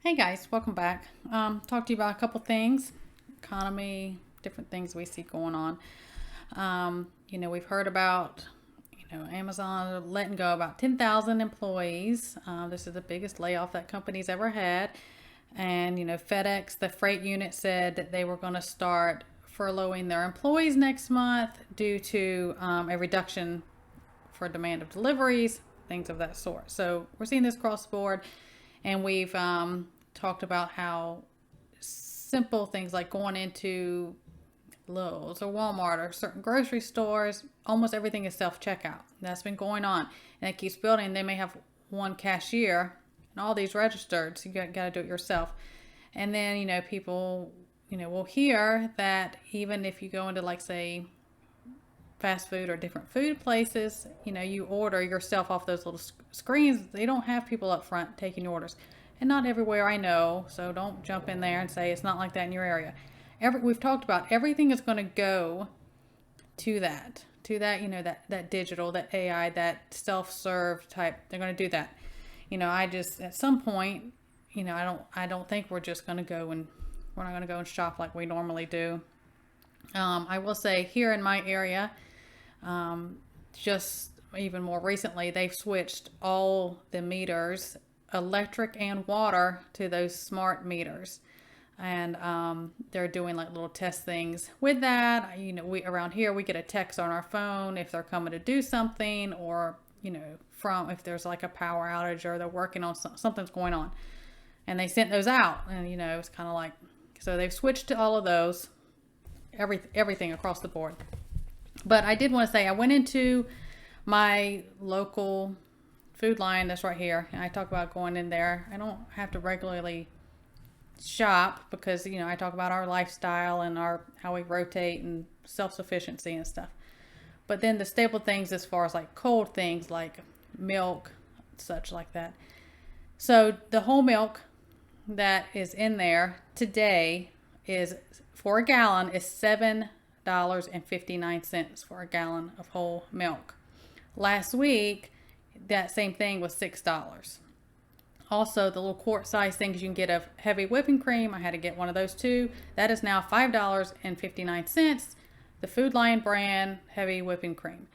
Hey guys, welcome back. Talk to you about a couple things, economy, different things we see going on. We've heard about, Amazon letting go about 10,000 employees. This is the biggest layoff that company's ever had. And, FedEx, the freight unit, said that they were going to start furloughing their employees next month due to a reduction for demand of deliveries, things of that sort. So we're seeing this cross the board, and we've talked about how simple things like going into Lowe's or Walmart or certain grocery stores, almost everything is self-checkout. That's been going on, and it keeps building. They may have one cashier and all these registered, so you got to do it yourself. And then, people, will hear that even if you go into, like, say, fast food or different food places, you order yourself off those little screens. They don't have people up front taking orders. And not everywhere, I know, so don't jump in there and say it's not like that in your area. We've talked about everything is going to go to that, that digital, that AI, that self-serve type. They're going to do that. At some point, I don't think we're just going to go and we're not going to go and shop like we normally do. I will say here in my area, just even more recently, they've switched all the meters, electric and water, to those smart meters. And they're doing like little test things with that. We around here, we get a text on our phone if they're coming to do something, or from if there's like a power outage or they're working on something's going on, and they sent those out. And it's kind of like, so they've switched to all of those, everything across the board. But I did want to say, I went into my local food line that's right here, and I talk about going in there. I don't have to regularly shop because I talk about our lifestyle and how we rotate and self-sufficiency and stuff. But then the staple things, as far as like cold things like milk, such like that. So the whole milk that is in there today is, for a gallon, is $7.59 for a gallon of whole milk. Last week, that same thing was $6. Also, the little quart size things you can get of heavy whipping cream, I had to get one of those too. That is now $5.59. The Food Lion brand heavy whipping cream.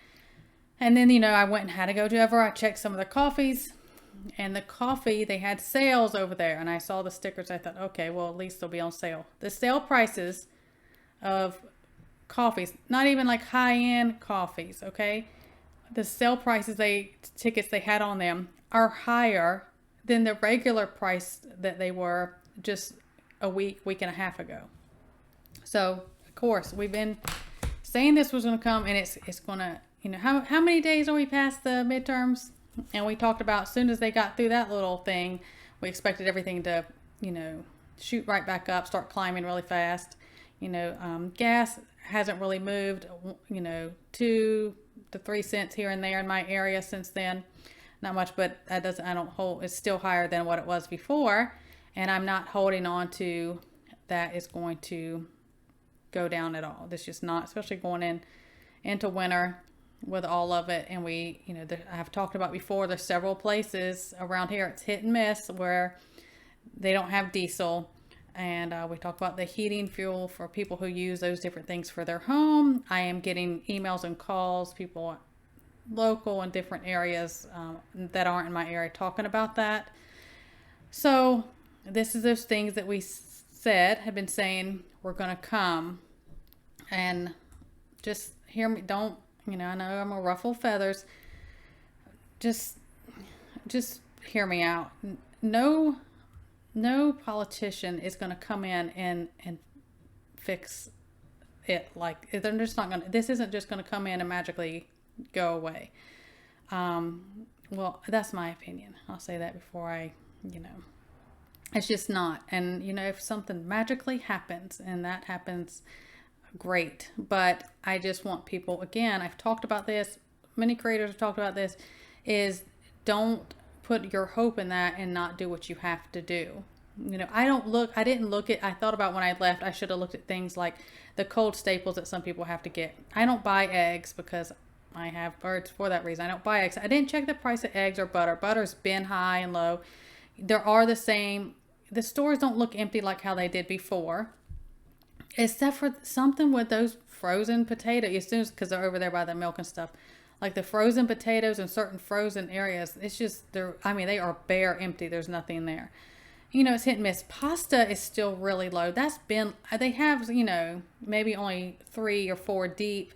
And then, I went and had to go to Ever. I checked some of the coffees, and the coffee, they had sales over there. And I saw the stickers. I thought, okay, well, at least they'll be on sale. The sale prices of coffees, not even like high-end coffees, okay? The sale prices, tickets they had on them are higher than the regular price that they were just a week and a half ago. So, of course, we've been saying this was going to come, and it's going to, how many days are we past the midterms? And we talked about, as soon as they got through that little thing, we expected everything to, shoot right back up, start climbing really fast. Gas hasn't really moved, 2 to 3 cents here and there in my area since then. Not much, but it's still higher than what it was before. And I'm not holding on to that is going to go down at all. This just not, especially going into winter with all of it. And I've talked about before, there's several places around here, it's hit and miss, where they don't have diesel. And we talk about the heating fuel for people who use those different things for their home. I am getting emails and calls, people local in different areas that aren't in my area talking about that. So this is those things that we have been saying were going to come. And just hear me. Don't, I know I'm going to ruffle feathers. Just hear me out. No politician is going to come in and fix it. Like, they're just not going to, this isn't just going to come in and magically go away. Well, that's my opinion. I'll say that before it's just not. And, if something magically happens, and that happens, great. But I just want people, again, I've talked about this, many creators have talked about this, is don't put your hope in that and not do what you have to do. I thought about when I left, I should have looked at things like the cold staples that some people have to get. I don't buy eggs because I have birds for that reason. I don't buy eggs. I didn't check the price of eggs or butter. Butter's been high and low. There are the same the stores don't look empty like how they did before, except for something with those frozen potatoes. As soon as, because they're over there by the milk and stuff, like the frozen potatoes in certain frozen areas, it's just they are bare empty. There's nothing there. It's hit and miss. Pasta is still really low. They have, maybe only 3 or 4 deep,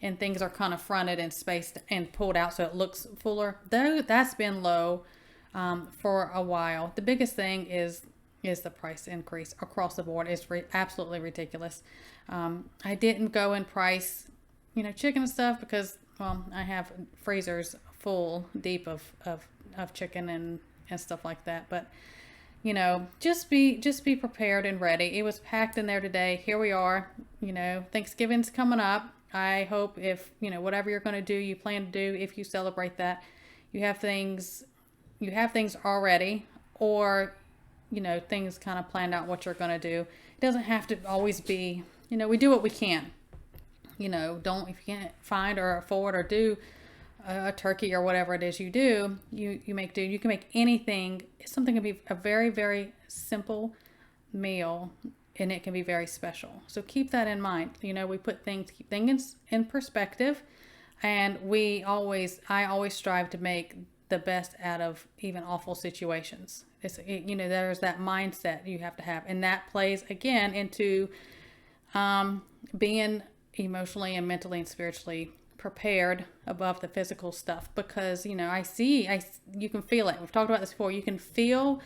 and things are kind of fronted and spaced and pulled out so it looks fuller. Though that's been low for a while. The biggest thing is the price increase across the board. It's absolutely ridiculous. I didn't go and price, chicken and stuff because, I have freezers full deep of chicken and stuff like that. But just be prepared and ready. It was packed in there today. Here we are. Thanksgiving's coming up. I hope if, whatever you're going to do, you plan to do, if you celebrate that, you have things already, or, things kind of planned out what you're going to do. It doesn't have to always be, we do what we can. If you can't find or afford or do a turkey or whatever it is you do, you make do. You can make anything. Something can be a very, very simple meal, and it can be very special. So keep that in mind. We keep things in perspective, and I always strive to make the best out of even awful situations. There's that mindset you have to have, and that plays again into being emotionally and mentally and spiritually prepared above the physical stuff, because you can feel it. We've talked about this before. You can feel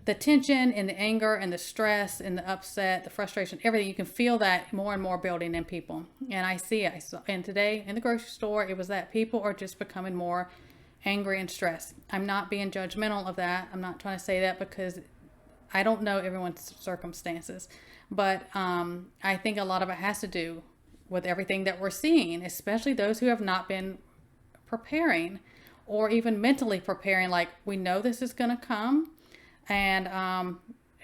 the tension and the anger and the stress and the upset, the frustration, everything. You can feel that more and more building in people, and I see it. And today in the grocery store, it was that people are just becoming more angry and stressed. I'm not being judgmental of that. I'm not trying to say that because I don't know everyone's circumstances, but I think a lot of it has to do with everything that we're seeing, especially those who have not been preparing or even mentally preparing. Like, we know this is going to come, and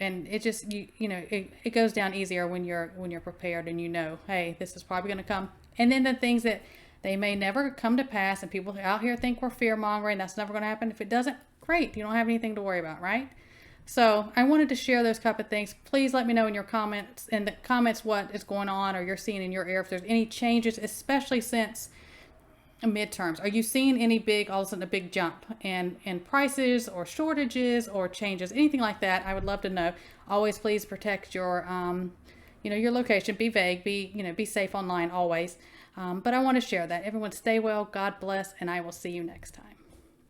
it just, it goes down easier when you're prepared and hey, this is probably going to come. And then the things that they may never come to pass, and people out here think we're fear mongering, that's never going to happen. If it doesn't, great, you don't have anything to worry about, right? So I wanted to share those type of things. Please let me know in your comments, what is going on, or you're seeing in your area, if there's any changes, especially since midterms. Are you seeing all of a sudden a big jump in prices or shortages or changes, anything like that? I would love to know. Always please protect your your location. Be vague. Be safe online always. But I want to share that. Everyone stay well. God bless, and I will see you next time.